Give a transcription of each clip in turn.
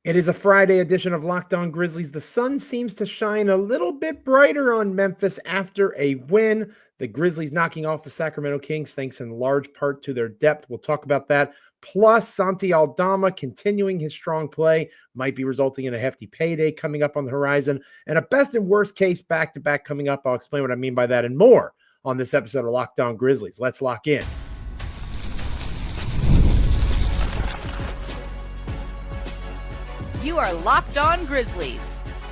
It is a Friday edition of Locked On Grizzlies. The sun seems to shine a little bit brighter on Memphis after a win. The Grizzlies knocking off the Sacramento Kings, thanks in large part to their depth. We'll talk about that. Plus, Santi Aldama continuing his strong play might be resulting in a hefty payday coming up on the horizon. And a best and worst case back-to-back coming up. I'll explain what I mean by that and more on this episode of Locked On Grizzlies. Let's lock in. You are Locked On Grizzlies,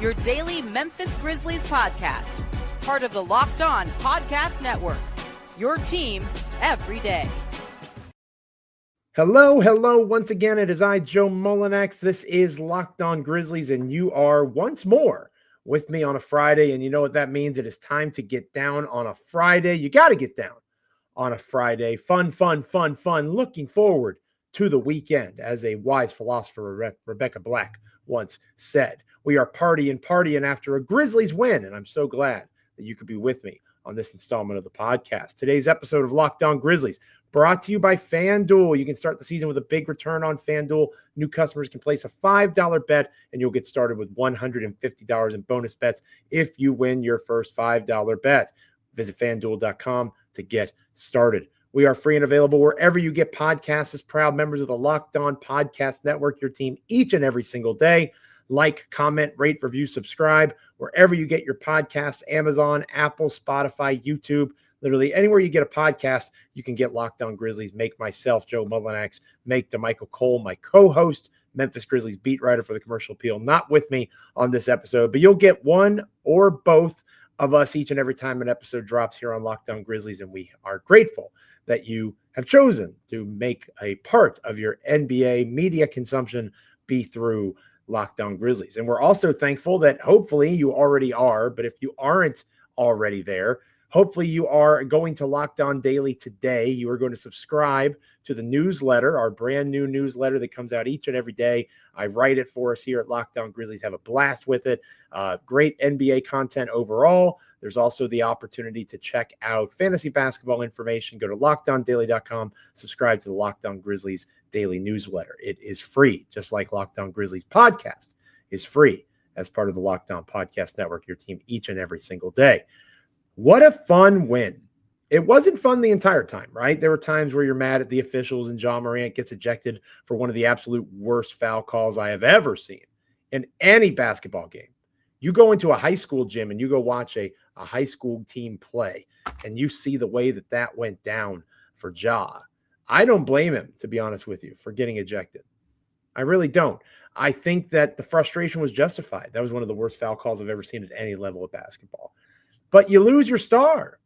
your daily Memphis Grizzlies podcast, part of the Locked On Podcast Network, your team every day. Hello. Once again, it is I, Joe Mullinax. This is Locked On Grizzlies, and you are once more with me on a Friday, and you know what that means. It is time to get down on a Friday. You got to get down on a Friday. Fun. Looking forward to the weekend, as a wise philosopher, Rebecca Black, once said. We are partying after a Grizzlies win, and I'm so glad that you could be with me on this installment of the podcast. Today's episode of Locked On Grizzlies brought to you by FanDuel. You can start the season with a big return on FanDuel. New customers can place a $5 bet, and you'll get started with $150 in bonus bets if you win your first $5 bet. Visit FanDuel.com to get started. We are free and available wherever you get podcasts, as proud members of the Locked On Podcast Network, your team each and every single day. Like, comment, rate, review, subscribe, wherever you get your podcasts, Amazon, Apple, Spotify, YouTube, literally anywhere you get a podcast, you can get Locked On Grizzlies. Make myself, Joe Mullinax, make DeMichael Cole, my co-host, Memphis Grizzlies beat writer for the Commercial Appeal, not with me on this episode, but you'll get one or both of us each and every time an episode drops here on Locked On Grizzlies, and we are grateful that you have chosen to make a part of your NBA media consumption be through Locked On Grizzlies. And we're also thankful that hopefully you already are, but if you aren't already there, hopefully you are going to Locked On Daily today. You are going to subscribe to the newsletter, our brand new newsletter that comes out each and every day. I write it for us here at Locked On Grizzlies. Have a blast with it. Great NBA content overall. There's also the opportunity to check out fantasy basketball information. Go to LockedOnDaily.com. Subscribe to the Locked On Grizzlies daily newsletter. It is free, just like Locked On Grizzlies podcast is free as part of the Locked On Podcast Network, your team each and every single day. What a fun win. It wasn't fun the entire time, right? There were times where you're mad at the officials and Ja Morant gets ejected for one of the absolute worst foul calls I have ever seen in any basketball game. You go into a high school gym and you go watch a high school team play, and you see the way that went down for Ja. I don't blame him, to be honest with you, for getting ejected. I really don't. I think that the frustration was justified. That was one of the worst foul calls I've ever seen at any level of basketball. But you lose your star,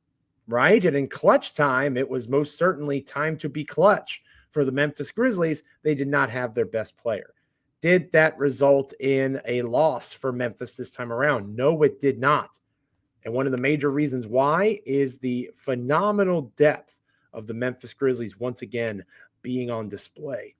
right? And in clutch time, it was most certainly time to be clutch for the Memphis Grizzlies. They did not have their best player. Did that result in a loss for Memphis this time around? No, it did not. And one of the major reasons why is the phenomenal depth of the Memphis Grizzlies once again being on display.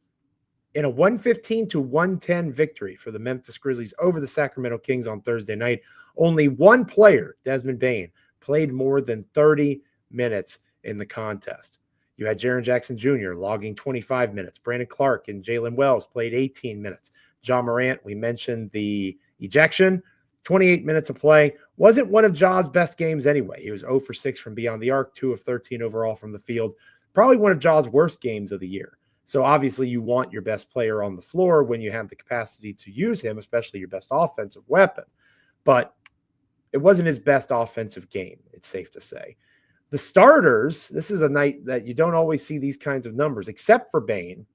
In a 115-110 victory for the Memphis Grizzlies over the Sacramento Kings on Thursday night, only one player, Desmond Bane, played more than 30 minutes in the contest. You had Jaren Jackson Jr. logging 25 minutes. Brandon Clark and Jalen Wells played 18 minutes. Ja Morant, we mentioned the ejection, 28 minutes of play. Wasn't one of Ja's best games anyway. He was 0 for 6 from beyond the arc, 2 of 13 overall from the field. Probably one of Ja's worst games of the year. So obviously you want your best player on the floor when you have the capacity to use him, especially your best offensive weapon. But it wasn't his best offensive game, it's safe to say. The starters, this is a night that you don't always see these kinds of numbers, except for Bane.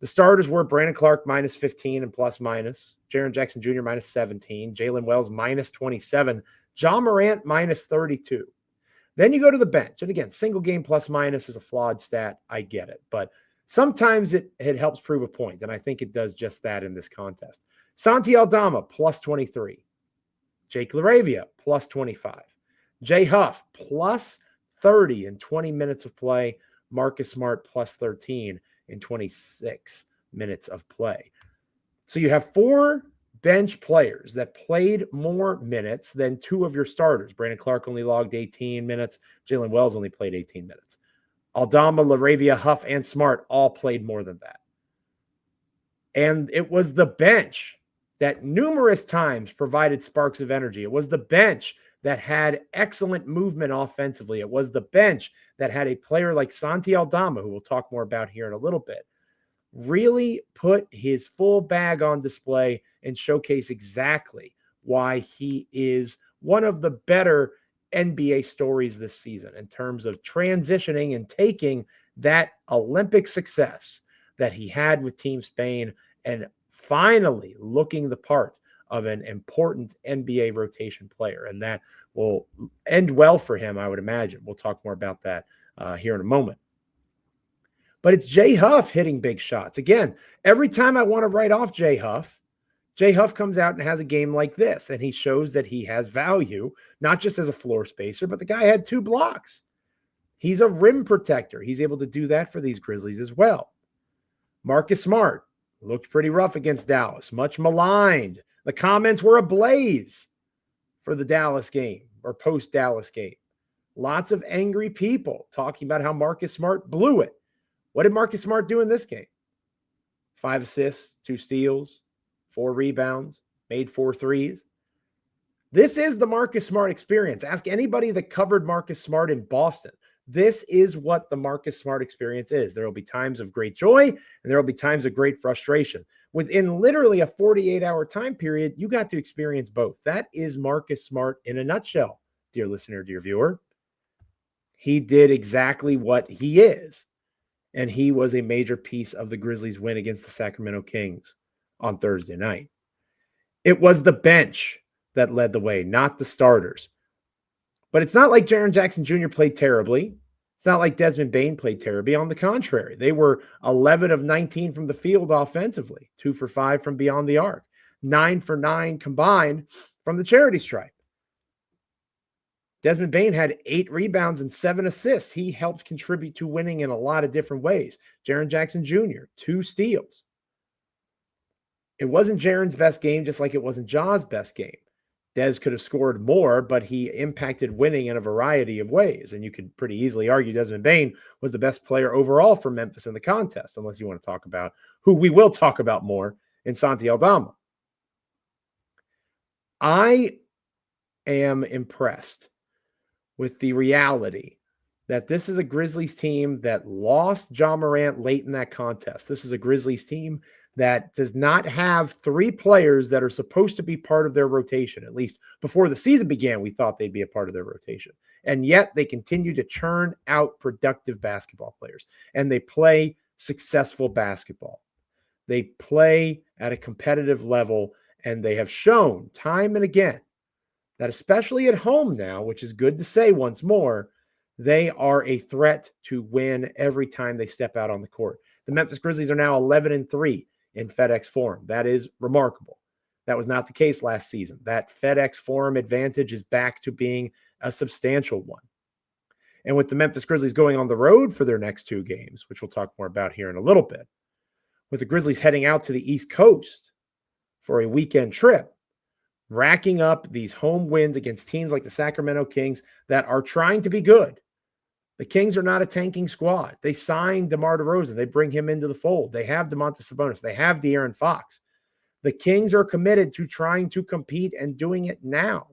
The starters were Brandon Clark minus 15 and plus minus, Jaren Jackson Jr. minus 17, Jalen Wells minus 27, Ja Morant minus 32. Then you go to the bench. And again, single game plus minus is a flawed stat. I get it. But sometimes it helps prove a point, and I think it does just that in this contest. Santi Aldama, plus 23. Jake LaRavia, plus 25. Jay Huff, plus 30 in 20 minutes of play. Marcus Smart, plus 13 in 26 minutes of play. So you have 4 bench players that played more minutes than 2 of your starters. Brandon Clark only logged 18 minutes. Jalen Wells only played 18 minutes. Aldama, LaRavia, Huff, and Smart all played more than that. And it was the bench that numerous times provided sparks of energy. It was the bench that had excellent movement offensively. It was the bench that had a player like Santi Aldama, who we'll talk more about here in a little bit, really put his full bag on display and showcase exactly why he is one of the better NBA stories this season in terms of transitioning and taking that Olympic success that he had with Team Spain and finally looking the part of an important NBA rotation player. And that will end well for him, I would imagine. We'll talk more about that here in a moment. But it's Jay Huff hitting big shots. Again, every time I want to write off Jay Huff comes out and has a game like this, and he shows that he has value, not just as a floor spacer, but the guy had 2 blocks. He's a rim protector. He's able to do that for these Grizzlies as well. Marcus Smart looked pretty rough against Dallas, much maligned. The comments were ablaze for the Dallas game or post-Dallas game. Lots of angry people talking about how Marcus Smart blew it. What did Marcus Smart do in this game? 5 assists, 2 steals, 4 rebounds, made 4 threes. This is the Marcus Smart experience. Ask anybody that covered Marcus Smart in Boston. This is what the Marcus Smart experience is. There will be times of great joy, and there will be times of great frustration. Within literally a 48-hour time period, you got to experience both. That is Marcus Smart in a nutshell, dear listener, dear viewer. He did exactly what he is, and he was a major piece of the Grizzlies' win against the Sacramento Kings on Thursday night. It was the bench that led the way, not the starters. But it's not like Jaren Jackson Jr. played terribly. It's not like Desmond Bane played terribly. On the contrary, they were 11 of 19 from the field offensively, 2 for 5 from beyond the arc, 9 for 9 combined from the charity stripe. Desmond Bane had 8 rebounds and 7 assists. He helped contribute to winning in a lot of different ways. Jaren Jackson Jr., 2 steals. It wasn't Jaren's best game, just like it wasn't Ja's best game. Dez could have scored more, but he impacted winning in a variety of ways. And you could pretty easily argue Desmond Bane was the best player overall for Memphis in the contest, unless you want to talk about who we will talk about more in Santi Aldama. I am impressed with the reality that this is a Grizzlies team that lost Ja Morant late in that contest. This is a Grizzlies team that does not have 3 players that are supposed to be part of their rotation. At least before the season began, we thought they'd be a part of their rotation. And yet they continue to churn out productive basketball players. And they play successful basketball. They play at a competitive level. And they have shown time and again that especially at home now, which is good to say once more, they are a threat to win every time they step out on the court. The Memphis Grizzlies are now 11-3 in FedEx Forum. That is remarkable. That was not the case last season. That FedEx Forum advantage is back to being a substantial one. And with the Memphis Grizzlies going on the road for their next 2 games, which we'll talk more about here in a little bit, with the Grizzlies heading out to the East Coast for a weekend trip, racking up these home wins against teams like the Sacramento Kings that are trying to be good. The Kings are not a tanking squad. They signed DeMar DeRozan. They bring him into the fold. They have Domantas Sabonis. They have De'Aaron Fox. The Kings are committed to trying to compete and doing it now.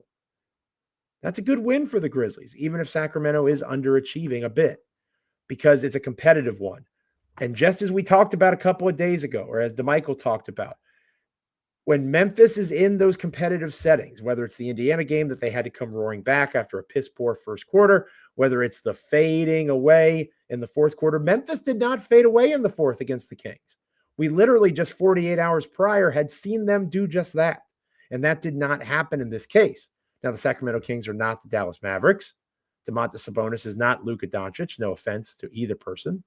That's a good win for the Grizzlies, even if Sacramento is underachieving a bit, because it's a competitive one. And just as we talked about a couple of days ago, or as DeMichael talked about, when Memphis is in those competitive settings, whether it's the Indiana game that they had to come roaring back after a piss-poor first quarter, whether it's the fading away in the fourth quarter, Memphis did not fade away in the fourth against the Kings. We literally just 48 hours prior had seen them do just that, and that did not happen in this case. Now, the Sacramento Kings are not the Dallas Mavericks. Domantas Sabonis is not Luka Doncic. No offense to either person.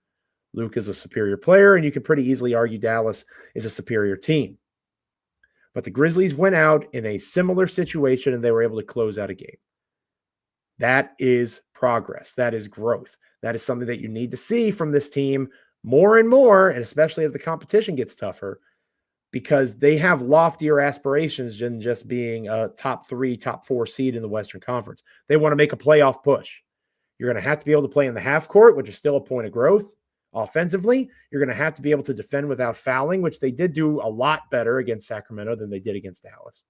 Luka is a superior player, and you can pretty easily argue Dallas is a superior team. But the Grizzlies went out in a similar situation, and they were able to close out a game. That is progress. That is growth. That is something that you need to see from this team more and more, and especially as the competition gets tougher, because they have loftier aspirations than just being a top 3, top 4 seed in the Western Conference. They want to make a playoff push. You're going to have to be able to play in the half court, which is still a point of growth. Offensively, you're going to have to be able to defend without fouling, which they did do a lot better against Sacramento than they did against Dallas.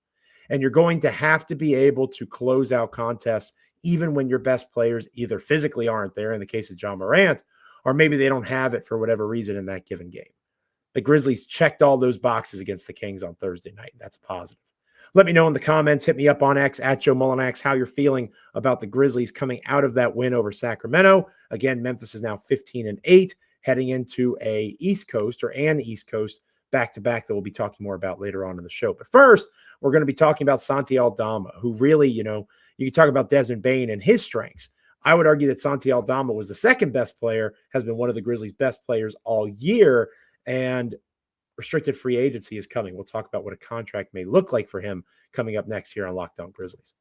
And you're going to have to be able to close out contests even when your best players either physically aren't there, in the case of Ja Morant, or maybe they don't have it for whatever reason in that given game. The Grizzlies checked all those boxes against the Kings on Thursday night. That's positive. Let me know in the comments. Hit me up on X at Joe Mullinax how you're feeling about the Grizzlies coming out of that win over Sacramento. Again, Memphis is now 15-8, heading into an East Coast back-to-back that we'll be talking more about later on in the show. But first, we're going to be talking about Santi Aldama, who really, you can talk about Desmond Bane and his strengths. I would argue that Santi Aldama was the second best player, has been one of the Grizzlies' best players all year, and restricted free agency is coming. We'll talk about what a contract may look like for him coming up next here on Locked On Grizzlies.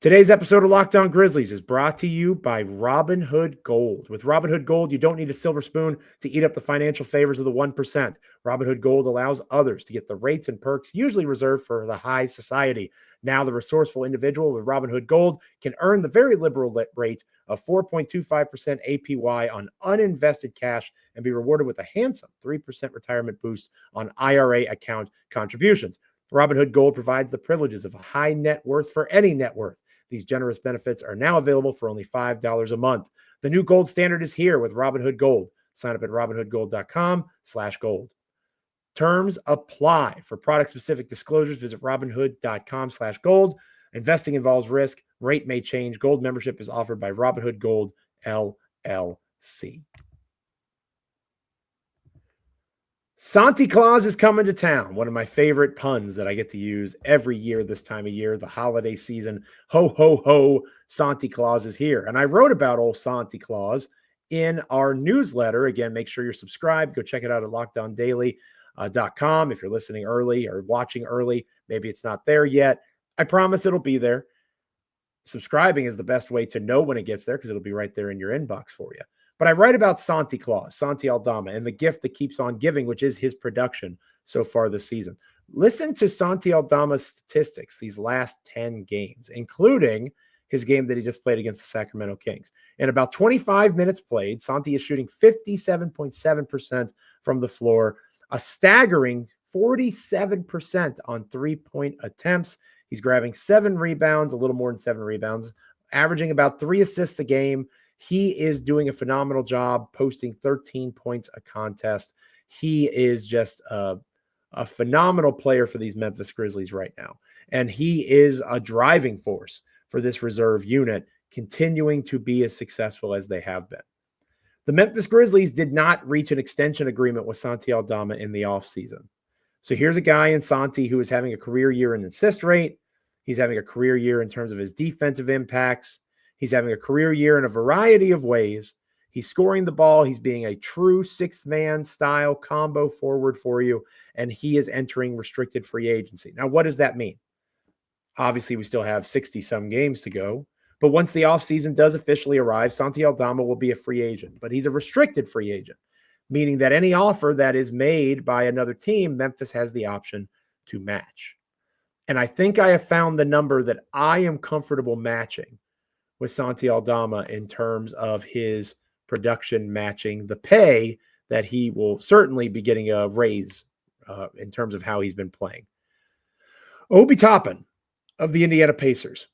Today's episode of Locked On Grizzlies is brought to you by Robinhood Gold. With Robinhood Gold, you don't need a silver spoon to eat up the financial favors of the 1%. Robinhood Gold allows others to get the rates and perks usually reserved for the high society. Now, the resourceful individual with Robinhood Gold can earn the very liberal rate of 4.25% APY on uninvested cash and be rewarded with a handsome 3% retirement boost on IRA account contributions. Robinhood Gold provides the privileges of a high net worth for any net worth. These generous benefits are now available for only $5 a month. The new gold standard is here with Robinhood Gold. Sign up at robinhoodgold.com/gold. Terms apply. For product-specific disclosures, visit robinhood.com/gold. Investing involves risk. Rate may change. Gold membership is offered by Robinhood Gold, LLC. Santi Claus is coming to town. One of my favorite puns that I get to use every year this time of year, the holiday season. Ho, ho, ho, Santi Claus is here. And I wrote about old Santi Claus in our newsletter. Again, make sure you're subscribed. Go check it out at LockedOnDaily.com. If you're listening early or watching early, maybe it's not there yet. I promise it'll be there. Subscribing is the best way to know when it gets there because it'll be right there in your inbox for you. But I write about Santi Claus, Santi Aldama, and the gift that keeps on giving, which is his production so far this season. Listen to Santi Aldama's statistics these last 10 games, including his game that he just played against the Sacramento Kings. In about 25 minutes played, Santi is shooting 57.7% from the floor, a staggering 47% on three-point attempts. He's grabbing 7 rebounds, a little more than 7 rebounds, averaging about 3 assists a game. He is doing a phenomenal job, posting 13 points a contest. He is just a phenomenal player for these Memphis Grizzlies right now. And he is a driving force for this reserve unit, continuing to be as successful as they have been. The Memphis Grizzlies did not reach an extension agreement with Santi Aldama in the offseason. So here's a guy in Santi who is having a career year in assist rate. He's having a career year in terms of his defensive impacts. He's having a career year in a variety of ways. He's scoring the ball. He's being a true sixth man style combo forward for you. And he is entering restricted free agency. Now, what does that mean? Obviously, we still have 60 some games to go. But once the offseason does officially arrive, Santi Aldama will be a free agent. But he's a restricted free agent, meaning that any offer that is made by another team, Memphis has the option to match. And I think I have found the number that I am comfortable matching with Santi Aldama in terms of his production matching the pay that he will certainly be getting a raise in terms of how he's been playing. Obi Toppin of the Indiana Pacers,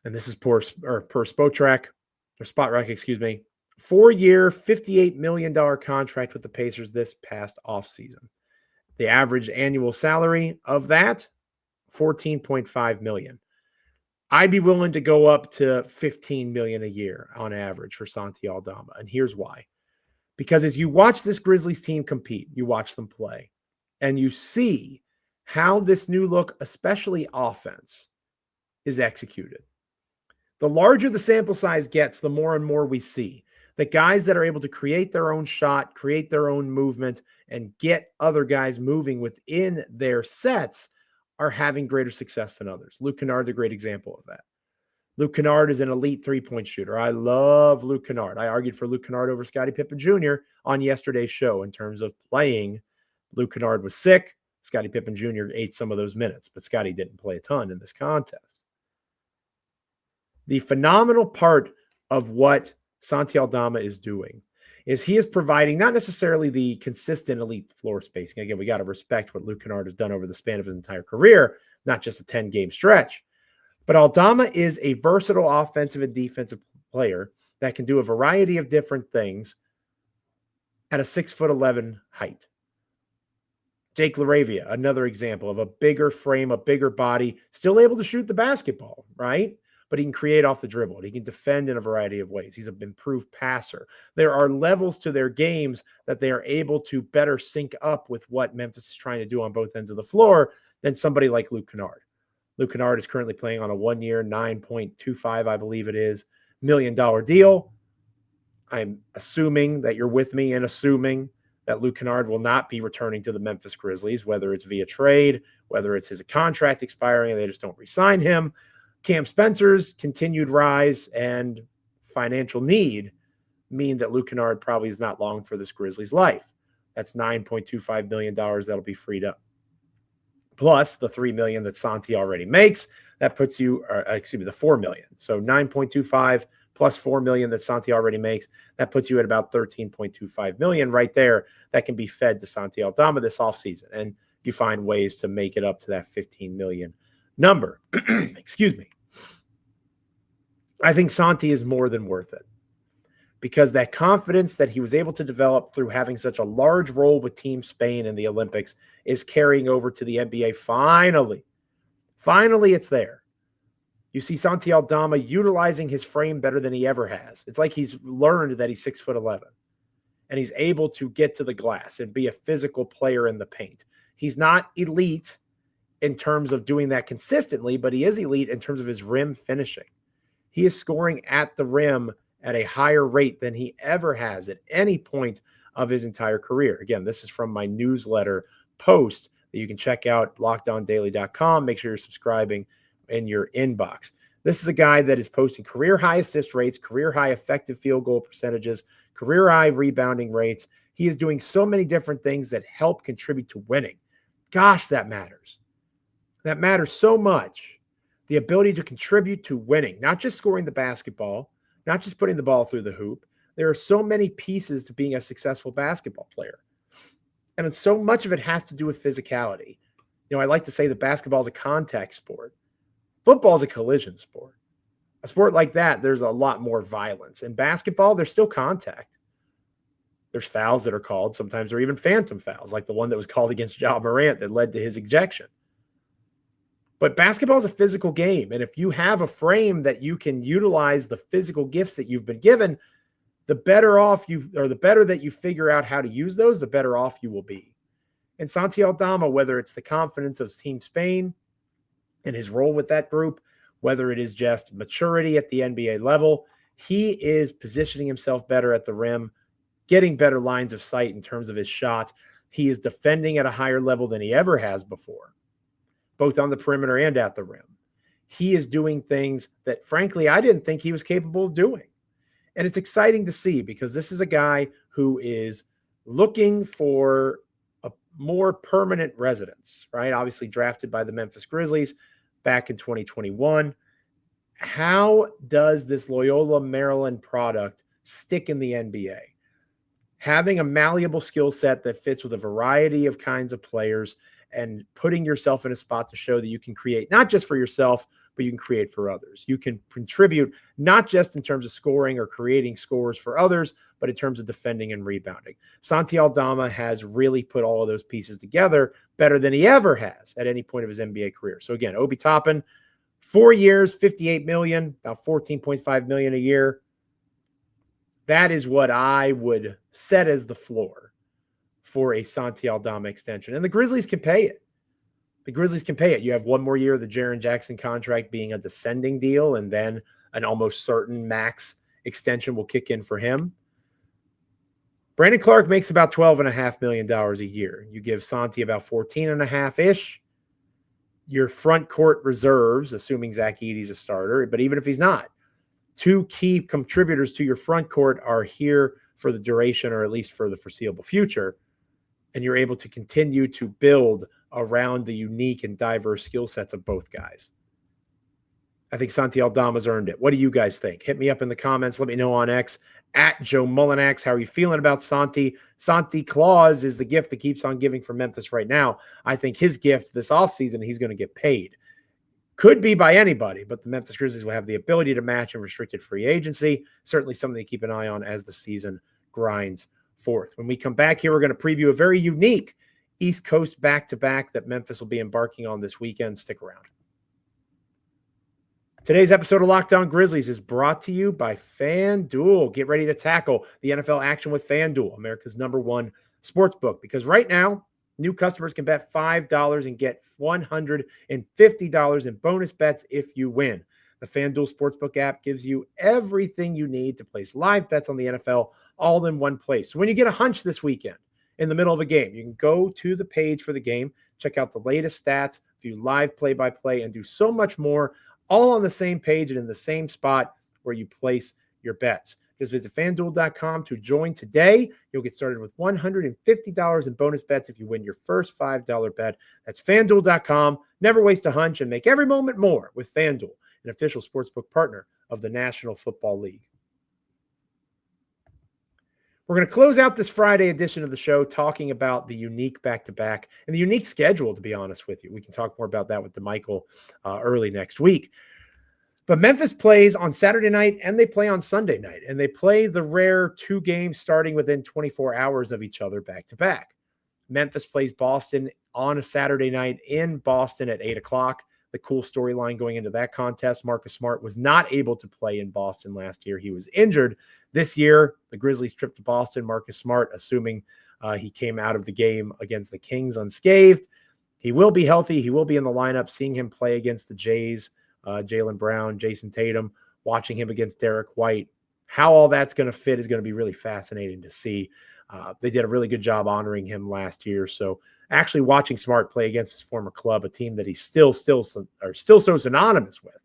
and this is per Spotrac, or Spotrac, 4-year, $58 million contract with the Pacers this past offseason. The average annual salary of that, $14.5 million. I'd be willing to go up to $15 million a year on average for Santi Aldama. And here's why. Because as you watch this Grizzlies team compete, you watch them play, and you see how this new look, especially offense, is executed. The larger the sample size gets, the more and more we see that guys that are able to create their own shot, create their own movement, and get other guys moving within their sets are having greater success than others. Luke Kennard's a great example of that. Luke Kennard is an elite three-point shooter. I love Luke Kennard. I argued for Luke Kennard over Scottie Pippen Jr. on yesterday's show in terms of playing. Luke Kennard was sick. Scottie Pippen Jr. ate some of those minutes, but Scottie didn't play a ton in this contest. The phenomenal part of what Santi Aldama is doing is he is providing not necessarily the consistent elite floor spacing. Again, we got to respect what Luke Kennard has done over the span of his entire career, not just a 10-game stretch. But Aldama is a versatile offensive and defensive player that can do a variety of different things at a 6'11" height. Jake LaRavia, another example of a bigger frame, a bigger body, still able to shoot the basketball, right? But he can create off the dribble. He can defend in a variety of ways. He's an improved passer. There are levels to their games that they are able to better sync up with what Memphis is trying to do on both ends of the floor than somebody like Luke Kennard. Luke Kennard is currently playing on a 1-year, $9.25, I believe it is, $1 million deal. I'm assuming that you're with me in assuming that Luke Kennard will not be returning to the Memphis Grizzlies, whether it's via trade, whether it's his contract expiring and they just don't re-sign him. Cam Spencer's continued rise and financial need mean that Luke Kennard probably is not long for this Grizzlies life. That's $9.25 million that'll be freed up. Plus the $3 million that Santi already makes. That puts you, the $4 million. So 9.25 plus $4 million that Santi already makes. That puts you at about $13.25 million right there that can be fed to Santi Aldama this offseason. And you find ways to make it up to that $15 million number. Excuse me. I think Santi is more than worth it because that confidence that he was able to develop through having such a large role with Team Spain in the Olympics is carrying over to the NBA. Finally, it's there. You see Santi Aldama utilizing his frame better than he ever has. It's like he's learned that he's 6'11", and he's able to get to the glass and be a physical player in the paint. He's not elite in terms of doing that consistently, but he is elite in terms of his rim finishing. He is scoring at the rim at a higher rate than he ever has at any point of his entire career. Again, this is from my newsletter post that you can check out, lockedondaily.com. Make sure you're subscribing in your inbox. This is a guy that is posting career high assist rates, career high effective field goal percentages, career high rebounding rates. He is doing so many different things that help contribute to winning. Gosh, that matters. That matters so much. The ability to contribute to winning, not just scoring the basketball, not just putting the ball through the hoop. There are so many pieces to being a successful basketball player. And so much of it has to do with physicality. I like to say that basketball is a contact sport. Football is a collision sport. A sport like that, there's a lot more violence. In basketball, there's still contact. There's fouls that are called. Sometimes they're even phantom fouls, like the one that was called against Ja Morant that led to his ejection. But basketball is a physical game. And if you have a frame that you can utilize the physical gifts that you've been given, the better that you figure out how to use those, the better off you will be. And Santi Aldama, whether it's the confidence of Team Spain and his role with that group, whether it is just maturity at the NBA level, he is positioning himself better at the rim, getting better lines of sight in terms of his shot. He is defending at a higher level than he ever has before, both on the perimeter and at the rim. He is doing things that, frankly, I didn't think he was capable of doing. And it's exciting to see because this is a guy who is looking for a more permanent residence, right? Obviously drafted by the Memphis Grizzlies back in 2021. How does this Loyola Maryland product stick in the NBA? Having a malleable skill set that fits with a variety of kinds of players and putting yourself in a spot to show that you can create not just for yourself, but you can create for others. You can contribute not just in terms of scoring or creating scores for others, but in terms of defending and rebounding. Santi Aldama has really put all of those pieces together better than he ever has at any point of his NBA career. So again, Obi Toppin, 4 years, $58 million, about $14.5 million a year. That is what I would set as the floor for a Santi Aldama extension. And the Grizzlies can pay it. You have one more year of the Jaren Jackson contract being a descending deal, and then an almost certain max extension will kick in for him. Brandon Clark makes about $12.5 million a year. You give Santi about 14.5-ish. Your front court reserves, assuming Zach Edey's a starter, but even if he's not, 2 key contributors to your front court are here for the duration or at least for the foreseeable future. And you're able to continue to build around the unique and diverse skill sets of both guys. I think Santi Aldama's earned it. What do you guys think? Hit me up in the comments. Let me know on X at Joe Mullinax. How are you feeling about Santi? Santi Claus is the gift that keeps on giving for Memphis right now. I think his gift this offseason, he's going to get paid. Could be by anybody, but the Memphis Grizzlies will have the ability to match in restricted free agency. Certainly something to keep an eye on as the season grinds forth. When we come back here, we're going to preview a very unique East Coast back-to-back that Memphis will be embarking on this weekend. Stick around. Today's episode of Locked On Grizzlies is brought to you by FanDuel. Get ready to tackle the NFL action with FanDuel, America's #1 sportsbook, because right now, new customers can bet $5 and get $150 in bonus bets if you win. The FanDuel Sportsbook app gives you everything you need to place live bets on the NFL all in one place. So when you get a hunch this weekend in the middle of a game, you can go to the page for the game, check out the latest stats, view live play-by-play, and do so much more, all on the same page and in the same spot where you place your bets. Just visit FanDuel.com to join today. You'll get started with $150 in bonus bets if you win your first $5 bet. That's FanDuel.com. Never waste a hunch and make every moment more with FanDuel, an official sportsbook partner of the National Football League. We're going to close out this Friday edition of the show talking about the unique back-to-back and the unique schedule, to be honest with you. We can talk more about that with DeMichael early next week. But Memphis plays on Saturday night and they play on Sunday night, and they play the rare 2 games starting within 24 hours of each other back-to-back. Memphis plays Boston on a Saturday night in Boston at 8 o'clock. The cool storyline going into that contest, Marcus Smart was not able to play in Boston last year. He was injured. This year, the Grizzlies trip to Boston. Marcus Smart, assuming he came out of the game against the Kings unscathed. He will be healthy. He will be in the lineup. Seeing him play against the Jays, Jaylen Brown, Jason Tatum, watching him against Derek White, how all that's going to fit is going to be really fascinating to see. They did a really good job honoring him last year. So actually watching Smart play against his former club, a team that he's still so synonymous with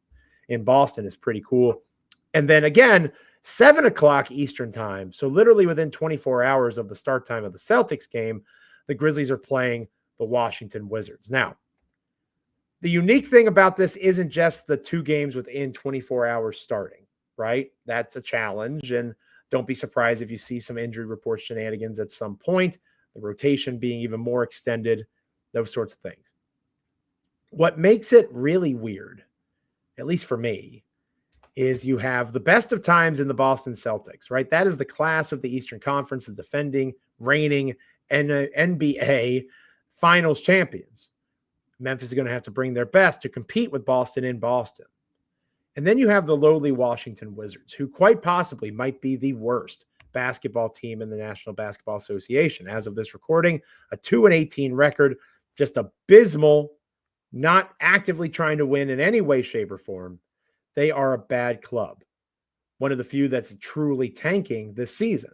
in Boston, is pretty cool. And then again, 7 o'clock Eastern time. So literally within 24 hours of the start time of the Celtics game, the Grizzlies are playing the Washington Wizards. Now, the unique thing about this isn't just the 2 games within 24 hours starting, right? That's a challenge. And don't be surprised if you see some injury report shenanigans at some point, the rotation being even more extended, those sorts of things. What makes it really weird, at least for me, is you have the best of times in the Boston Celtics, right? That is the class of the Eastern Conference, the defending, reigning NBA Finals champions. Memphis is going to have to bring their best to compete with Boston in Boston. And then you have the lowly Washington Wizards, who quite possibly might be the worst basketball team in the National Basketball Association. As of this recording, a 2-18 record, just abysmal, not actively trying to win in any way, shape, or form. They are a bad club, one of the few that's truly tanking this season.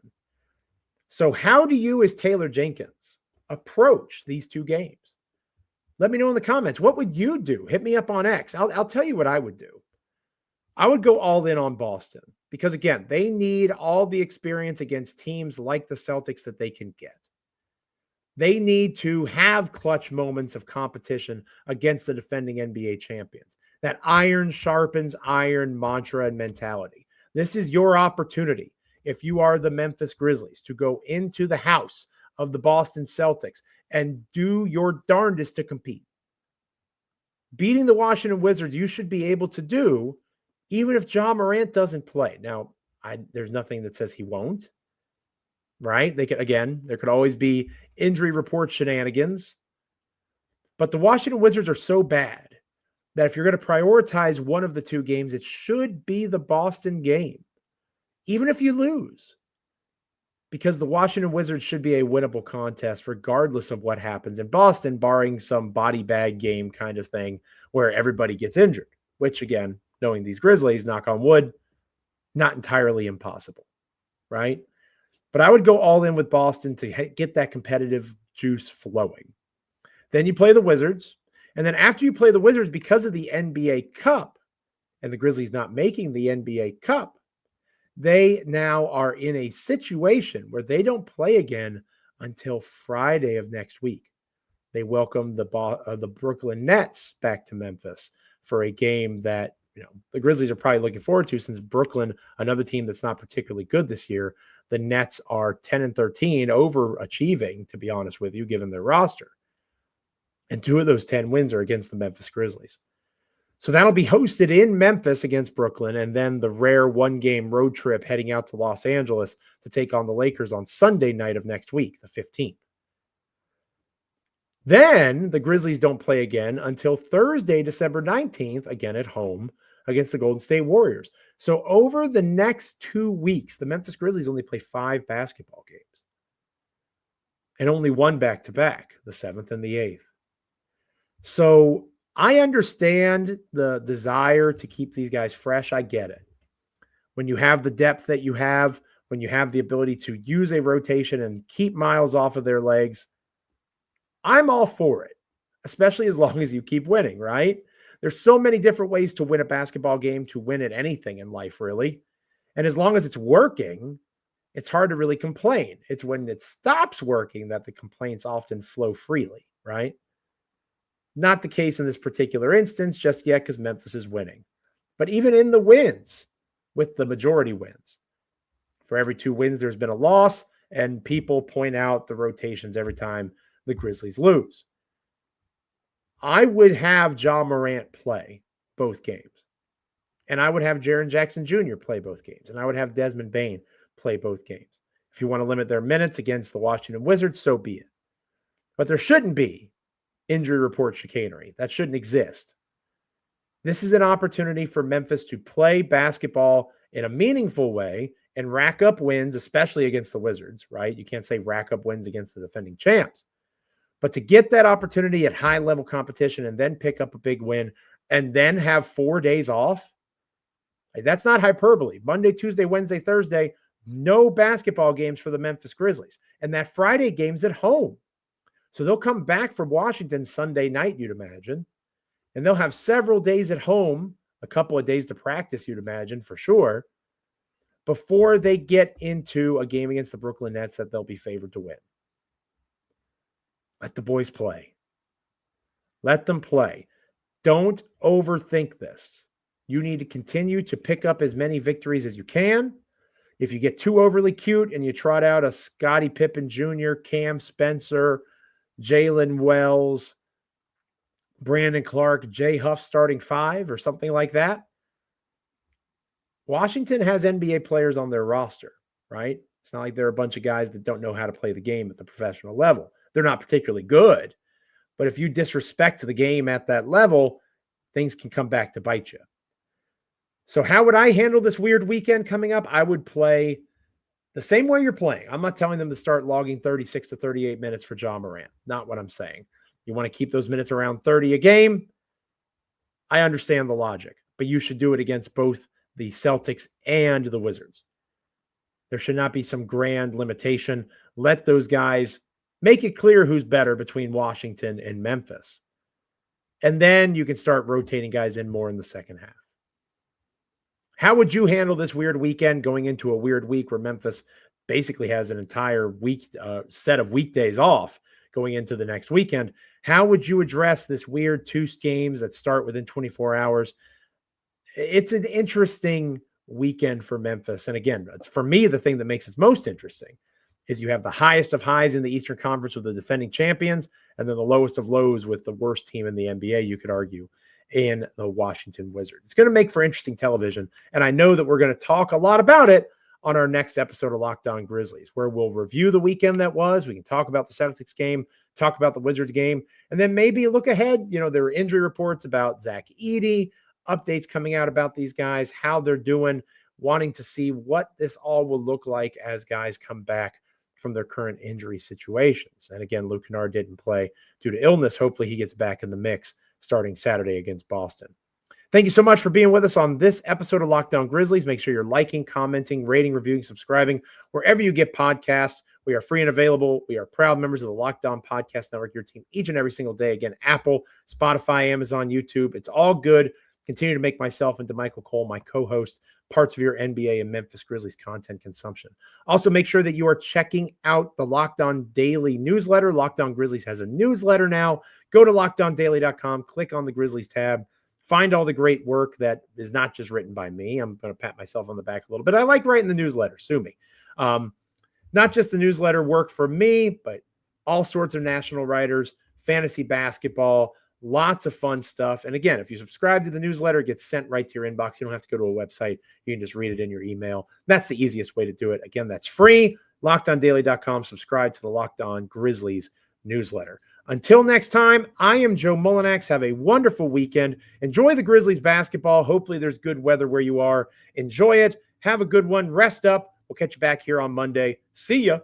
So how do you, as Taylor Jenkins, approach these 2 games? Let me know in the comments. What would you do? Hit me up on X. I'll tell you what I would do. I would go all in on Boston because, again, they need all the experience against teams like the Celtics that they can get. They need to have clutch moments of competition against the defending NBA champions. That iron sharpens iron mantra and mentality. This is your opportunity, if you are the Memphis Grizzlies, to go into the house of the Boston Celtics and do your darndest to compete. Beating the Washington Wizards, you should be able to do, even if Ja Morant doesn't play. Now, there's nothing that says he won't, right? There could always be injury report shenanigans. But the Washington Wizards are so bad that if you're going to prioritize one of the 2 games, it should be the Boston game, even if you lose. Because the Washington Wizards should be a winnable contest regardless of what happens in Boston, barring some body bag game kind of thing where everybody gets injured, which, again, knowing these Grizzlies, knock on wood, not entirely impossible, right? But I would go all in with Boston to get that competitive juice flowing. Then you play the Wizards. And then after you play the Wizards, because of the NBA Cup and the Grizzlies not making the NBA Cup, they now are in a situation where they don't play again until Friday of next week. They welcome the Brooklyn Nets back to Memphis for a game that the Grizzlies are probably looking forward to, since Brooklyn, another team that's not particularly good this year, the Nets are 10-13, overachieving, to be honest with you, given their roster. And 2 of those 10 wins are against the Memphis Grizzlies. So that'll be hosted in Memphis against Brooklyn, and then the rare 1-game road trip heading out to Los Angeles to take on the Lakers on Sunday night of next week, the 15th. Then the Grizzlies don't play again until Thursday, December 19th, again at home against the Golden State Warriors. So over the next 2 weeks, the Memphis Grizzlies only play 5 basketball games and only 1 back-to-back, the 7th and the 8th. So I understand the desire to keep these guys fresh. I get it. When you have the depth that you have, when you have the ability to use a rotation and keep miles off of their legs, I'm all for it, especially as long as you keep winning, right? There's so many different ways to win a basketball game, to win at anything in life, really. And as long as it's working, it's hard to really complain. It's when it stops working that the complaints often flow freely, right? Not the case in this particular instance just yet, because Memphis is winning. But even in the wins, with the majority wins, for every 2 wins, there's been a loss, and people point out the rotations every time the Grizzlies lose. I would have Ja Morant play both games, and I would have Jaren Jackson Jr. play both games, and I would have Desmond Bane play both games. If you want to limit their minutes against the Washington Wizards, so be it. But there shouldn't be injury report chicanery. That shouldn't exist. This is an opportunity for Memphis to play basketball in a meaningful way and rack up wins, especially against the Wizards, right? You can't say rack up wins against the defending champs. But to get that opportunity at high-level competition and then pick up a big win and then have 4 days off, that's not hyperbole. Monday, Tuesday, Wednesday, Thursday, no basketball games for the Memphis Grizzlies. And that Friday game's at home. So they'll come back from Washington Sunday night, you'd imagine, and they'll have several days at home, a couple of days to practice, you'd imagine, for sure, before they get into a game against the Brooklyn Nets that they'll be favored to win. Let the boys play. Let them play. Don't overthink this. You need to continue to pick up as many victories as you can. If you get too overly cute and you trot out a Scottie Pippen Jr., Cam Spencer, Jalen Wells, Brandon Clark, Jay Huff starting 5 or something like that, Washington has NBA players on their roster, right? It's not like they're a bunch of guys that don't know how to play the game at the professional level. They're not particularly good, but if you disrespect the game at that level, things can come back to bite you. So how would I handle this weird weekend coming up? I would play the same way you're playing. I'm not telling them to start logging 36 to 38 minutes for Ja Morant. Not what I'm saying. You want to keep those minutes around 30 a game. I understand the logic, but you should do it against both the Celtics and the Wizards. There should not be some grand limitation. Let those guys make it clear who's better between Washington and Memphis. And then you can start rotating guys in more in the second half. How would you handle this weird weekend going into a weird week where Memphis basically has an entire week set of weekdays off going into the next weekend? How would you address this weird 2 games that start within 24 hours? It's an interesting weekend for Memphis. And again, for me, the thing that makes it most interesting is you have the highest of highs in the Eastern Conference with the defending champions, and then the lowest of lows with the worst team in the NBA, you could argue, in the Washington Wizards. It's going to make for interesting television, and I know that we're going to talk a lot about it on our next episode of Locked On Grizzlies, where we'll review the weekend that was. We can talk about the Celtics game, talk about the Wizards game, and then maybe look ahead. There were injury reports about Zach Edey, updates coming out about these guys, how they're doing, wanting to see what this all will look like as guys come back from their current injury situations. And again, Luke Kennard didn't play due to illness. Hopefully he gets back in the mix starting Saturday against Boston. Thank you so much for being with us on this episode of Locked On Grizzlies. Make sure you're liking, commenting, rating, reviewing, subscribing, wherever you get podcasts. We are free and available. We are proud members of the Locked On Podcast Network, your team each and every single day. Again, Apple, Spotify, Amazon, YouTube. It's all good. Continue to make myself and Michael Cole, my co-host, parts of your NBA and Memphis Grizzlies content consumption. Also, make sure that you are checking out the Locked On Daily newsletter. Locked On Grizzlies has a newsletter now. Go to LockedOnDaily.com, click on the Grizzlies tab, find all the great work that is not just written by me. I'm going to pat myself on the back a little bit. I like writing the newsletter. Sue me. Not just the newsletter work for me, but all sorts of national writers, fantasy basketball, lots of fun stuff. And again, if you subscribe to the newsletter, it gets sent right to your inbox. You don't have to go to a website. You can just read it in your email. That's the easiest way to do it. Again, that's free. LockedOnDaily.com. Subscribe to the Locked On Grizzlies newsletter. Until next time, I am Joe Mullinax. Have a wonderful weekend. Enjoy the Grizzlies basketball. Hopefully there's good weather where you are. Enjoy it. Have a good one. Rest up. We'll catch you back here on Monday. See ya.